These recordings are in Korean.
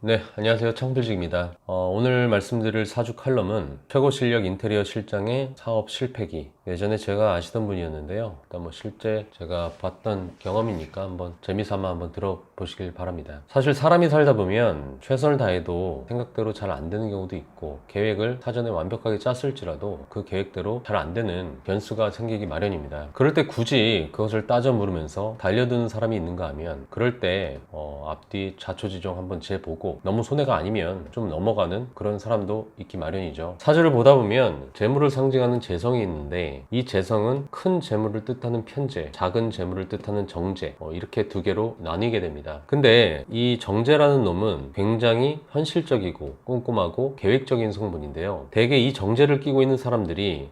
네, 안녕하세요. 창필직입니다. 오늘 말씀드릴 사주 칼럼은 최고 실력 인테리어 실장의 사업 실패기. 예전에 제가 아시던 분이었는데요. 일단 실제 제가 봤던 경험이니까 한번 재미삼아 한번 들어보시길 바랍니다. 사실 사람이 살다 보면 최선을 다해도 생각대로 잘 안 되는 경우도 있고, 계획을 사전에 완벽하게 짰을지라도 그 계획대로 잘 안 되는 변수가 생기기 마련입니다. 그럴 때 굳이 그것을 따져 물으면서 달려드는 사람이 있는가 하면, 그럴 때 앞뒤 자초지종 한번 재보고 너무 손해가 아니면 좀 넘어가는 그런 사람도 있기 마련이죠. 사주를 보다 보면 재물을 상징하는 재성이 있는데, 이 재성은 큰 재물을 뜻하는 편재, 작은 재물을 뜻하는 정재, 이렇게 두 개로 나뉘게 됩니다. 근데 이 정재라는 놈은 굉장히 현실적이고 꼼꼼하고 계획적인 성분인데요. 대개 이 정재를 끼고 있는 사람들이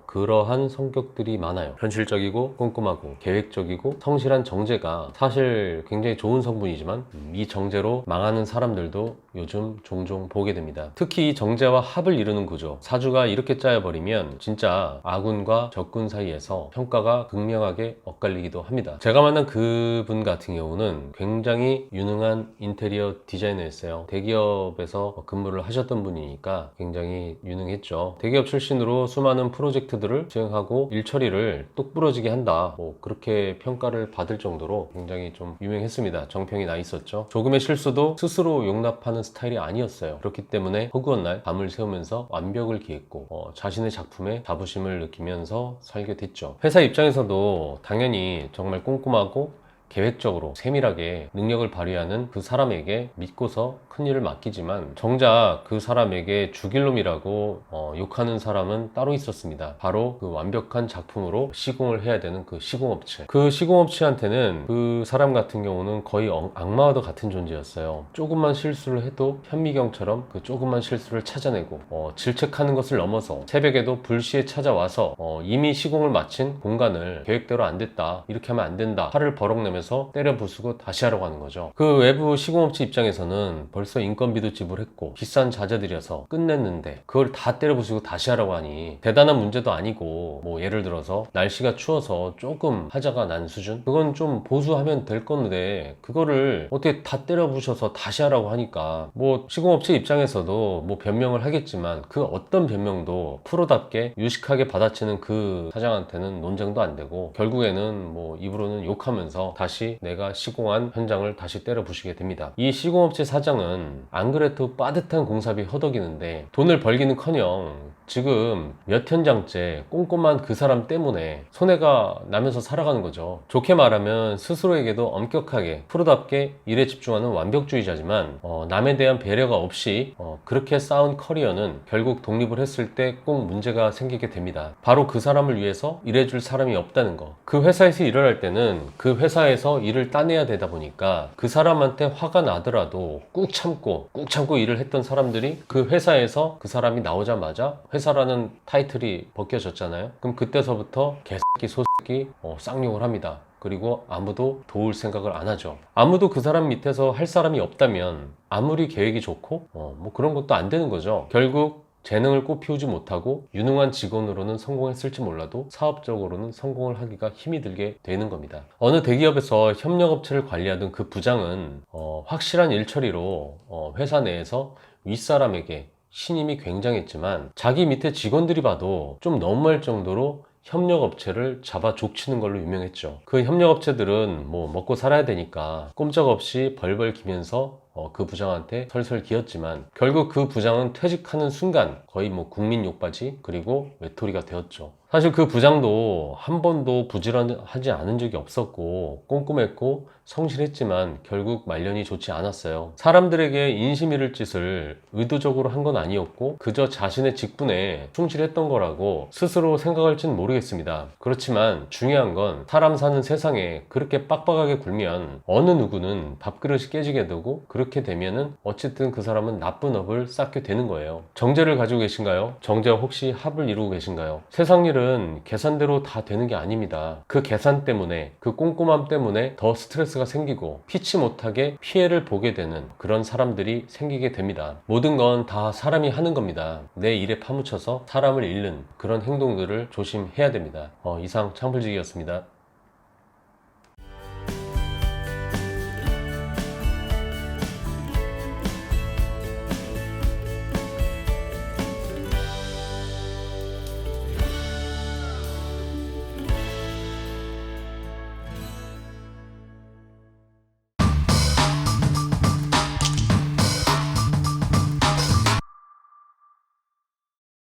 그러한 성격들이 많아요. 현실적이고 꼼꼼하고 계획적이고 성실한 정재가 사실 굉장히 좋은 성분이지만, 이 정재로 망하는 사람들도 요즘 종종 보게 됩니다. 특히 이 정제와 합을 이루는 구조, 사주가 이렇게 짜여버리면 진짜 아군과 적군 사이에서 평가가 극명하게 엇갈리기도 합니다. 제가 만난 그분 같은 경우는 굉장히 유능한 인테리어 디자이너였어요. 대기업에서 근무를 하셨던 분이니까 굉장히 유능했죠. 대기업 출신으로 수많은 프로젝트들을 수행하고 일 처리를 똑부러지게 한다, 그렇게 평가를 받을 정도로 굉장히 좀 유명했습니다. 정평이 나 있었죠. 조금의 실수도 스스로 용납하는 스타일이 아니었어요. 그렇기 때문에 허구한 날 밤을 새우면서 완벽을 기했고, 자신의 작품에 자부심을 느끼면서 살게 됐죠. 회사 입장에서도 당연히 정말 꼼꼼하고 계획적으로 세밀하게 능력을 발휘하는 그 사람에게 믿고서 큰 일을 맡기지만, 정작 그 사람에게 죽일 놈이라고 욕하는 사람은 따로 있었습니다. 바로 그 완벽한 작품으로 시공을 해야 되는 그 시공업체. 그 시공업체한테는 그 사람 같은 경우는 거의 악마와도 같은 존재였어요. 조금만 실수를 해도 현미경처럼 그 조금만 실수를 찾아내고, 질책하는 것을 넘어서 새벽에도 불시에 찾아와서 이미 시공을 마친 공간을 계획대로 안 됐다, 이렇게 하면 안 된다, 화를 버럭내면서 때려 부수고 다시 하라고 하는 거죠. 그 외부 시공업체 입장에서는 벌써 인건비도 지불했고 비싼 자재 들여서 끝냈는데 그걸 다 때려 부수고 다시 하라고 하니 대단한 문제도 아니고, 예를 들어서 날씨가 추워서 조금 하자가 난 수준? 그건 좀 보수하면 될 건데, 그거를 어떻게 다 때려 부셔서 다시 하라고 하니까 시공업체 입장에서도 변명을 하겠지만, 그 어떤 변명도 프로답게 유식하게 받아치는 그 사장한테는 논쟁도 안 되고, 결국에는 입으로는 욕하면서 다시 내가 시공한 현장을 다시 때려 부시게 됩니다. 이 시공업체 사장은 안 그래도 빠듯한 공사비 허덕이는데 돈을 벌기는커녕 지금 몇 현장째 꼼꼼한 그 사람 때문에 손해가 나면서 살아가는 거죠. 좋게 말하면 스스로에게도 엄격하게 프로답게 일에 집중하는 완벽주의자지만, 남에 대한 배려가 없이 그렇게 쌓은 커리어는 결국 독립을 했을 때 꼭 문제가 생기게 됩니다. 바로 그 사람을 위해서 일해줄 사람이 없다는 거. 그 회사에서 일을 할 때는 그 회사에서 일을 따내야 되다 보니까 그 사람한테 화가 나더라도 꾹 참고 일을 했던 사람들이 그 회사에서 그 사람이 나오자마자 회사라는 타이틀이 벗겨졌잖아요. 그럼 그때서부터 개새끼 소새끼 쌍욕을 합니다. 그리고 아무도 도울 생각을 안 하죠. 아무도 그 사람 밑에서 할 사람이 없다면 아무리 계획이 좋고 그런 것도 안 되는 거죠. 결국 재능을 꽃피우지 못하고 유능한 직원으로는 성공했을지 몰라도 사업적으로는 성공을 하기가 힘이 들게 되는 겁니다. 어느 대기업에서 협력업체를 관리하던 그 부장은 확실한 일처리로 회사 내에서 윗사람에게 신임이 굉장했지만, 자기 밑에 직원들이 봐도 좀 너무할 정도로 협력업체를 잡아 족치는 걸로 유명했죠. 그 협력업체들은 먹고 살아야 되니까 꼼짝없이 벌벌 기면서 그 부장한테 설설 기었지만, 결국 그 부장은 퇴직하는 순간 거의 국민 욕받이 그리고 외톨이가 되었죠. 사실 그 부장도 한 번도 부지런하지 않은 적이 없었고 꼼꼼했고 성실했지만 결국 말년이 좋지 않았어요. 사람들에게 인심 잃을 짓을 의도적으로 한 건 아니었고 그저 자신의 직분에 충실했던 거라고 스스로 생각할지는 모르겠습니다. 그렇지만 중요한 건, 사람 사는 세상에 그렇게 빡빡하게 굴면 어느 누구는 밥그릇이 깨지게 되고, 그렇게 되면은 어쨌든 그 사람은 나쁜 업을 쌓게 되는 거예요. 정제를 가지고 계신가요? 정제와 혹시 합을 이루고 계신가요? 세상 일은 계산대로 다 되는 게 아닙니다. 그 계산 때문에, 그 꼼꼼함 때문에 더 스트레스가 생기고 피치 못하게 피해를 보게 되는 그런 사람들이 생기게 됩니다. 모든 건 다 사람이 하는 겁니다. 내 일에 파묻혀서 사람을 잃는 그런 행동들을 조심해야 됩니다. 이상 창불직이었습니다.